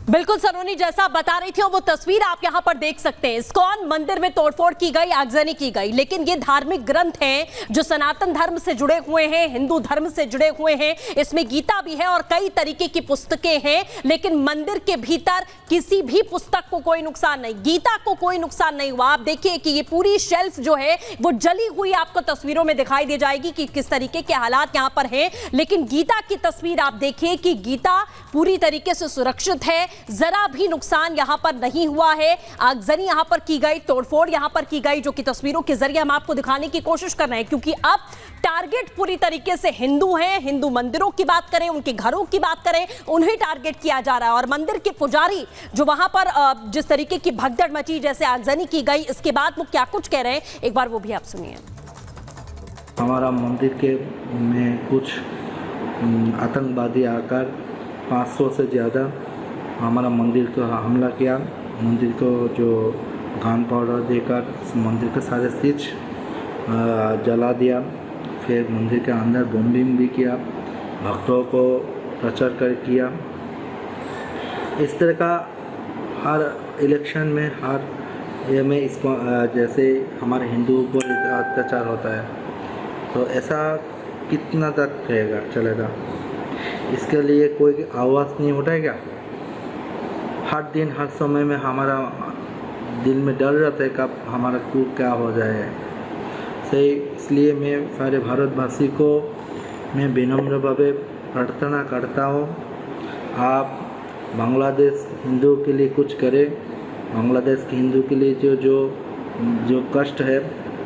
बिल्कुल सलोनी, जैसा आप बता रही थी वो तस्वीर आप यहाँ पर देख सकते हैं। इस्कॉन मंदिर में तोड़फोड़ की गई, आगजनी की गई, लेकिन ये धार्मिक ग्रंथ हैं जो सनातन धर्म से जुड़े हुए हैं, हिंदू धर्म से जुड़े हुए हैं। इसमें गीता भी है और कई तरीके की पुस्तकें हैं, लेकिन मंदिर के भीतर किसी भी पुस्तक को कोई नुकसान नहीं, गीता को कोई नुकसान नहीं हुआ। आप देखिए कि ये पूरी शेल्फ जो है वो जली हुई आपको तस्वीरों में दिखाई दे जाएगी कि किस तरीके के हालात यहाँ पर हैं, लेकिन गीता की तस्वीर आप देखिए कि गीता पूरी तरीके से सुरक्षित है, जरा भी नुकसान यहां पर नहीं हुआ है। आगजनी यहां पर की गई, तोड़फोड़ यहां पर की गई, जो कि तस्वीरों के जरिए हम आपको दिखाने की कोशिश कर रहे हैं, क्योंकि अब टारगेट पूरी तरीके से हिंदू हैं। हिंदू मंदिरों की बात करें, उनके घरों की बात करें, उन्हें टारगेट किया जा रहा है। और मंदिर के पुजारी जो वहां पर जिस तरीके की भगदड़ मची, जैसे आगजनी की गई, इसके बाद वो क्या कुछ कह रहे हैं, एक बार वो भी आप सुनिए। हमारा मंदिर के में कुछ आतंकवादी आकर 500 से ज़्यादा हमारा मंदिर को हमला किया। मंदिर को जो गन पाउडर देकर मंदिर के सारे स्विच जला दिया। फिर मंदिर के अंदर बॉम्बिंग भी किया, भक्तों को प्रचार कर किया। इस तरह का हर इलेक्शन में, हर ये में इसको जैसे हमारे हिंदुओं पर अत्याचार होता है, तो ऐसा कितना तक रहेगा, चलेगा? इसके लिए कोई आवाज़ नहीं उठाएगा? हर दिन हर समय में हमारा दिल में डर रहता है कब हमारा क्या हो जाए। सही, इसलिए मैं सारे भारतवासी को मैं विनम्र भावे प्रार्थना करता हूँ, आप बांग्लादेश हिंदू के लिए कुछ करें। बांग्लादेश के हिंदू के लिए जो कष्ट है,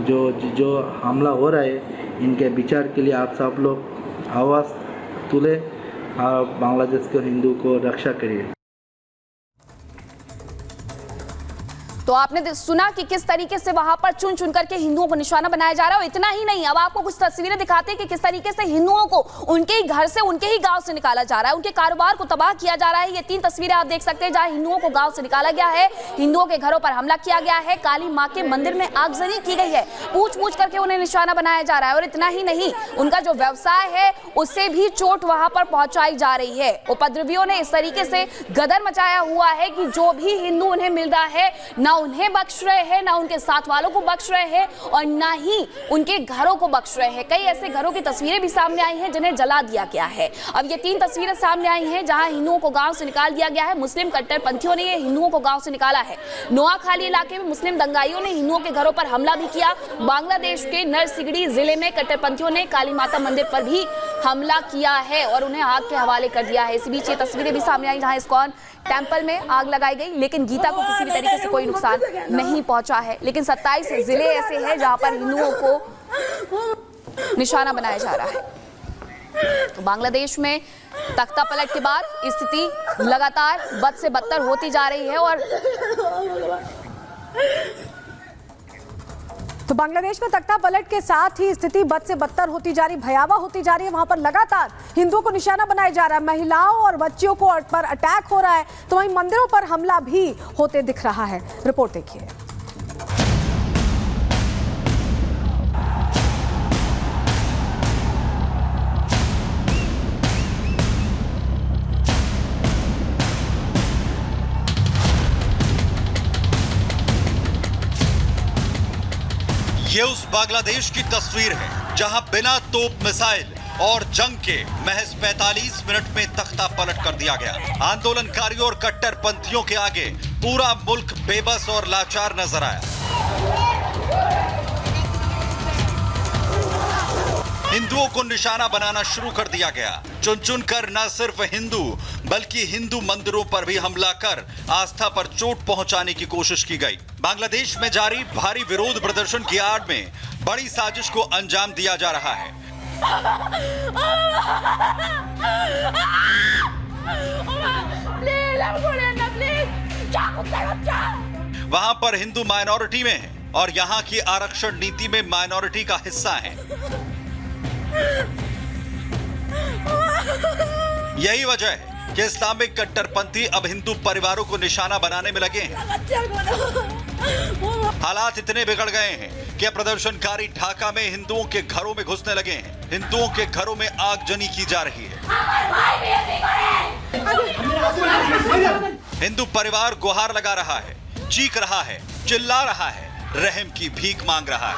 जो हमला हो रहा है, इनके विचार के लिए आप सब लोग आवाज़ तुले और बांग्लादेश के हिंदू को रक्षा करिए। तो आपने सुना कि किस तरीके से वहां पर चुन चुन करके हिंदुओं को निशाना बनाया जा रहा है। और इतना ही नहीं, अब आपको कुछ तस्वीरें दिखाते हैं कि किस तरीके से हिंदुओं को उनके ही घर से, उनके ही गांव से निकाला जा रहा है, उनके कारोबार को तबाह किया जा रहा है। ये 3 तस्वीरें आप देख सकते हैं जहां हिंदुओं को गांव से निकाला गया है, हिंदुओं के घरों पर हमला किया गया है, काली माँ के मंदिर में आगजनी की गई है, पूछ करके उन्हें निशाना बनाया जा रहा है। और इतना ही नहीं, उनका जो व्यवसाय है उससे भी चोट वहां पर पहुंचाई जा रही है। उपद्रवियों ने इस तरीके से गदर मचाया हुआ है कि जो भी हिंदू उन्हें मिल रहा है, ना उन्हें बख्श रहे हैं, ना उनके साथ वालों को बख्श रहे हैं, और ना ही उनके घरों को बख्श रहे हैं। कई ऐसे घरों की तस्वीरें भी सामने आई हैं जिन्हें जला दिया गया है। अब ये 3 तस्वीरें सामने आई हैं जहां हिंदुओं को गांव से निकाल दिया गया है। मुस्लिम कट्टरपंथियों ने ये हिंदुओं को गांव से निकाला है। नोआखाली इलाके में मुस्लिम दंगाइयों ने हिंदुओं के घरों पर हमला भी किया। बांग्लादेश के नरसिंगड़ी जिले में कट्टरपंथियों ने काली माता मंदिर पर भी हमला किया है और उन्हें आग के हवाले कर दिया है। इसी बीच ये तस्वीरें भी सामने आई जहां इस्कॉन टेंपल में आग लगाई गई, लेकिन गीता को किसी भी तरीके से कोई नुकसान नहीं पहुंचा है। लेकिन 27 जिले ऐसे हैं जहां पर हिंदुओं को निशाना बनाया जा रहा है। तो बांग्लादेश में तख्ता पलट के बाद स्थिति लगातार बद से बदतर होती जा रही है। और तो बांग्लादेश में तख्ता पलट के साथ ही स्थिति बद से बदतर होती जा रही, भयावह होती जा रही है। वहां पर लगातार हिंदुओं को निशाना बनाया जा रहा है, महिलाओं और बच्चियों को पर अटैक हो रहा है, तो वहीं मंदिरों पर हमला भी होते दिख रहा है। रिपोर्ट देखिए। ये उस बांग्लादेश की तस्वीर है जहां बिना तोप मिसाइल और जंग के महज 45 मिनट में तख्ता पलट कर दिया गया। आंदोलनकारियों और कट्टरपंथियों के आगे पूरा मुल्क बेबस और लाचार नजर आया। हिंदुओं को निशाना बनाना शुरू कर दिया गया। चुन चुन कर न सिर्फ हिंदू बल्कि हिंदू मंदिरों पर भी हमला कर आस्था पर चोट पहुंचाने की कोशिश की गई। बांग्लादेश में जारी भारी विरोध प्रदर्शन की आड़ में बड़ी साजिश को अंजाम दिया जा रहा है। वहां पर हिंदू माइनॉरिटी में है और यहां की आरक्षण नीति में माइनॉरिटी का हिस्सा है। यही वजह है कि इस्लामिक कट्टरपंथी अब हिंदू परिवारों को निशाना बनाने में लगे हैं। हालात इतने बिगड़ गए हैं कि प्रदर्शनकारी ढाका में हिंदुओं के घरों में घुसने लगे हैं। हिंदुओं के घरों में आगजनी की जा रही है। हिंदू परिवार गुहार लगा रहा है, चीख रहा है, चिल्ला रहा है, रहम की भीख मांग रहा है।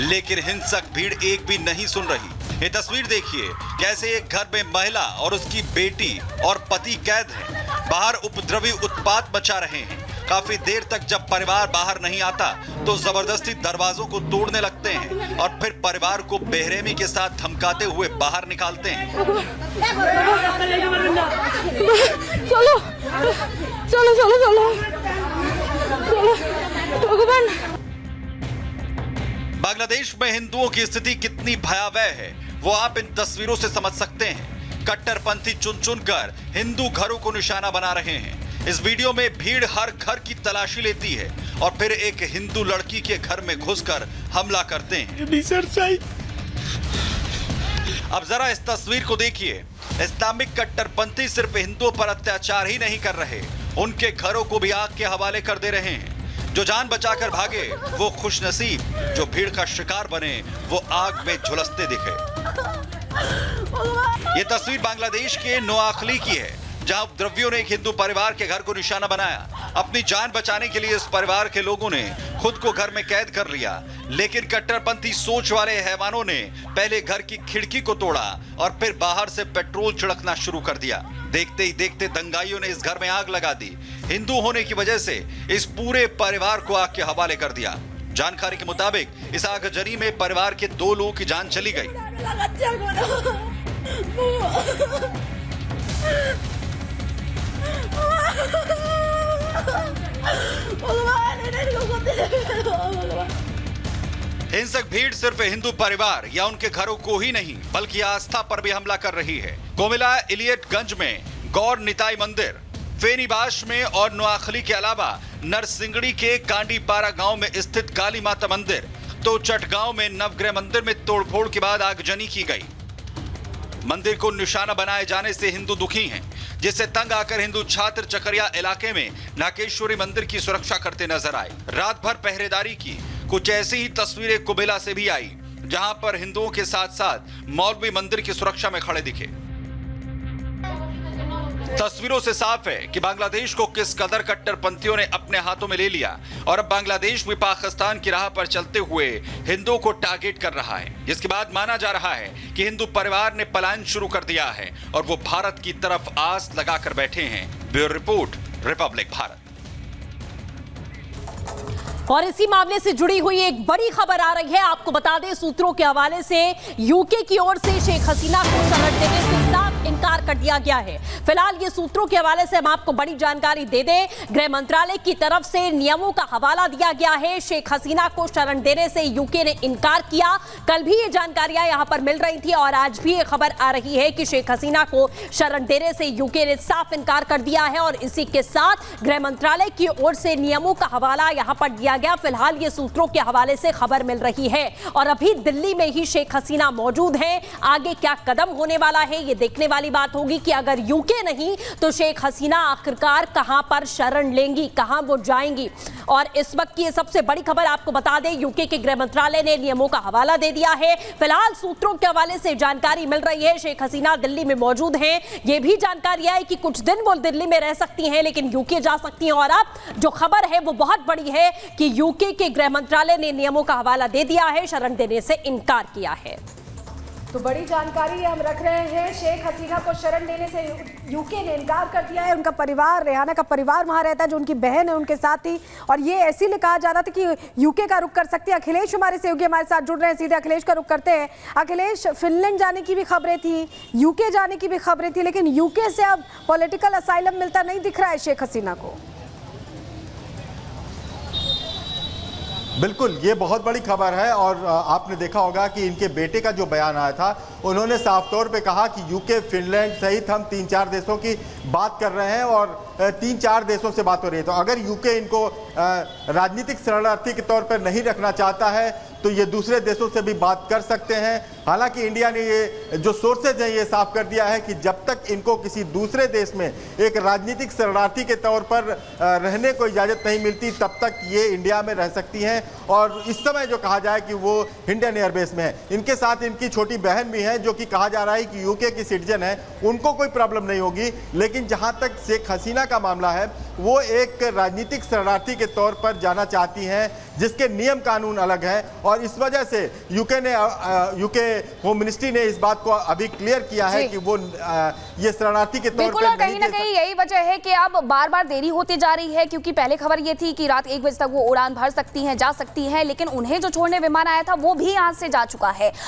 लेकिन हिंसक भीड़ एक भी नहीं सुन रही। ये तस्वीर देखिए, कैसे एक घर में महिला और उसकी बेटी और पति कैद हैं। बाहर उपद्रवी उत्पात मचा रहे हैं। काफी देर तक जब परिवार बाहर नहीं आता तो जबरदस्ती दरवाजों को तोड़ने लगते हैं और फिर परिवार को बेरहमी के साथ धमकाते हुए बाहर निकालते हैं। चलो चलो चलो चलो चलो भगवान। बांग्लादेश में हिंदुओं की स्थिति कितनी भयावह है वो आप इन तस्वीरों से समझ सकते हैं। कट्टरपंथी चुन चुनकर हिंदू घरों को निशाना बना रहे हैं। इस वीडियो में भीड़ हर घर की तलाशी लेती है और फिर एक हिंदू लड़की के घर में घुसकर हमला करते हैं। अब जरा इस तस्वीर को देखिए। इस्लामिक कट्टरपंथी सिर्फ हिंदुओं पर अत्याचार ही नहीं कर रहे, उनके घरों को भी आग के हवाले कर दे रहे हैं। जो जान बचाकर भागे वो खुशनसीब, जो भीड़ का शिकार बने वो आग में झुलसते दिखे। ये तस्वीर बांग्लादेश के नोआखली की है, जहां उपद्रवियों ने एक हिंदू परिवार के घर को निशाना बनाया। अपनी जान बचाने के लिए इस परिवार के लोगों ने खुद को घर में कैद कर लिया, लेकिन कट्टरपंथी सोच वाले हैवानों ने पहले घर की खिड़की को तोड़ा और फिर बाहर से पेट्रोल छिड़कना शुरू कर दिया। देखते ही देखते दंगाइयों ने इस घर में आग लगा दी। हिंदू होने की वजह से इस पूरे परिवार को आग के हवाले कर दिया। जानकारी के मुताबिक इस आगजनी में परिवार के 2 लोगों की जान चली गई। हिंसक भीड़ सिर्फ हिंदू परिवार या उनके घरों को ही नहीं बल्कि आस्था पर भी हमला कर रही है। कोमिला इलियटगंज में गौर निताई मंदिर, फेनीबाश में और नोआखली के अलावा नरसिंगड़ी के कांडीपारा गांव में स्थित काली माता मंदिर, तो चटगांव में नवग्रह मंदिर में तोड़फोड़ के बाद आगजनी की गई। मंदिर को निशाना बनाए जाने से हिंदू दुखी हैं, जिससे तंग आकर हिंदू छात्र चकरिया इलाके में नागेश्वरी मंदिर की सुरक्षा करते नजर आए। रात भर पहरेदारी की। कुछ ऐसी ही तस्वीरें कुबेला से भी आई, जहां पर हिंदुओं के साथ साथ मौलवी मंदिर की सुरक्षा में खड़े दिखे। तस्वीरों से साफ है कि बांग्लादेश को किस कदर कट्टरपंथियों ने अपने हाथों में ले लिया और अब बांग्लादेश भी पाकिस्तान की राह पर चलते हुए हिंदुओं को टारगेट कर रहा है। जिसके बाद माना जा रहा है कि हिंदू परिवार ने पलायन शुरू कर दिया है और वो भारत की तरफ आस लगाकर बैठे हैं। Bureau report, Republic Bharat. और इसी मामले से जुड़ी हुई एक बड़ी खबर आ रही है। आपको बता दें, सूत्रों के हवाले से यूके की ओर से शेख हसीना को शरण देने से साफ इनकार कर दिया गया है। फिलहाल ये सूत्रों के हवाले से हम आपको बड़ी जानकारी दे दें। गृह मंत्रालय की तरफ से नियमों का हवाला दिया गया है। शेख हसीना को शरण देने से यूके ने इनकार किया। कल भी ये जानकारियां यहां पर मिल रही थी और आज भी ये खबर आ रही है कि शेख हसीना को शरण देने से यूके ने साफ इनकार कर दिया है और इसी के साथ गृह मंत्रालय की ओर से नियमों का हवाला यहां पर दिया गया। फिलहाल ये सूत्रों के हवाले से खबर मिल रही है और अभी दिल्ली में ही शेख हसीना मौजूद हैं। आगे क्या कदम होने वाला है ये देखने वाली बात होगी कि अगर यूके नहीं तो शेख हसीना आखिरकार कहां पर शरण लेंगी, कहां वो जाएंगी। और इस वक्त की सबसे बड़ी खबर आपको बता दें, यूके के गृह मंत्रालय ने नियमों का हवाला दे दिया है। फिलहाल सूत्रों के हवाले से जानकारी मिल रही है शेख हसीना दिल्ली में मौजूद हैं। ये भी जानकारी है कि कुछ दिन वो दिल्ली में रह सकती हैं लेकिन यूके जा सकती हैं। और अब जो खबर है वो बहुत बड़ी है कि यूके के गृह मंत्रालय ने नियमों का हवाला दे दिया है, शरण देने से इनकार किया है। तो बड़ी जानकारी हम रख रहे हैं। शेख हसीना को शरण देने से यूके ने इनकार कर दिया है। उनका परिवार, रेहाना का परिवार वहां रहता है, जो उनकी बहन है उनके साथ ही। और ये ऐसे लिए कहा जा रहा था कि यूके का रुख कर सकती है। अखिलेश हमारे सहयोगी हमारे साथ जुड़ रहे हैं, सीधे अखिलेश का रुख करते हैं। अखिलेश, फिनलैंड जाने की भी खबरें थी, यूके जाने की भी खबरें थी, लेकिन यूके से अब पॉलिटिकल असाइलम मिलता नहीं दिख रहा है शेख हसीना को। बिल्कुल, ये बहुत बड़ी खबर है और आपने देखा होगा कि इनके बेटे का जो बयान आया था, उन्होंने साफ तौर पे कहा कि यूके, फिनलैंड सहित हम 3-4 देशों की बात कर रहे हैं और 3-4 देशों से बात हो रही है। तो अगर यूके इनको राजनीतिक शरणार्थी के तौर पर नहीं रखना चाहता है तो ये दूसरे देशों से भी बात कर सकते हैं। हालांकि इंडिया ने ये जो सोर्सेज हैं ये साफ कर दिया है कि जब तक इनको किसी दूसरे देश में एक राजनीतिक शरणार्थी के तौर पर रहने को इजाज़त नहीं मिलती तब तक ये इंडिया में रह सकती हैं। और इस समय जो कहा जाए कि वो इंडियन एयरबेस में है। इनके साथ इनकी छोटी बहन भी है हैं जो कि कहा जा रहा है कि यूके की सिटीजन है, उनको कोई प्रॉब्लम नहीं होगी। लेकिन जहां तक शेख हसीना का मामला है, वो एक राजनीतिक शरणार्थी के तौर पर जाना चाहती हैं, जिसके नियम कानून अलग हैं, और इस वजह से यूके होम मिनिस्ट्री ने इस बात को अभी क्लियर किया है कि वो ये शरणार्थी के तौर बिल्कुल, पर और कहीं ना कहीं यही वजह है कि अब बार बार देरी होती जा रही है, क्योंकि पहले खबर ये थी कि रात 1 बजे तक वो उड़ान भर सकती हैं, जा सकती हैं, लेकिन उन्हें जो छोड़ने विमान आया था वो भी यहाँ से जा चुका है।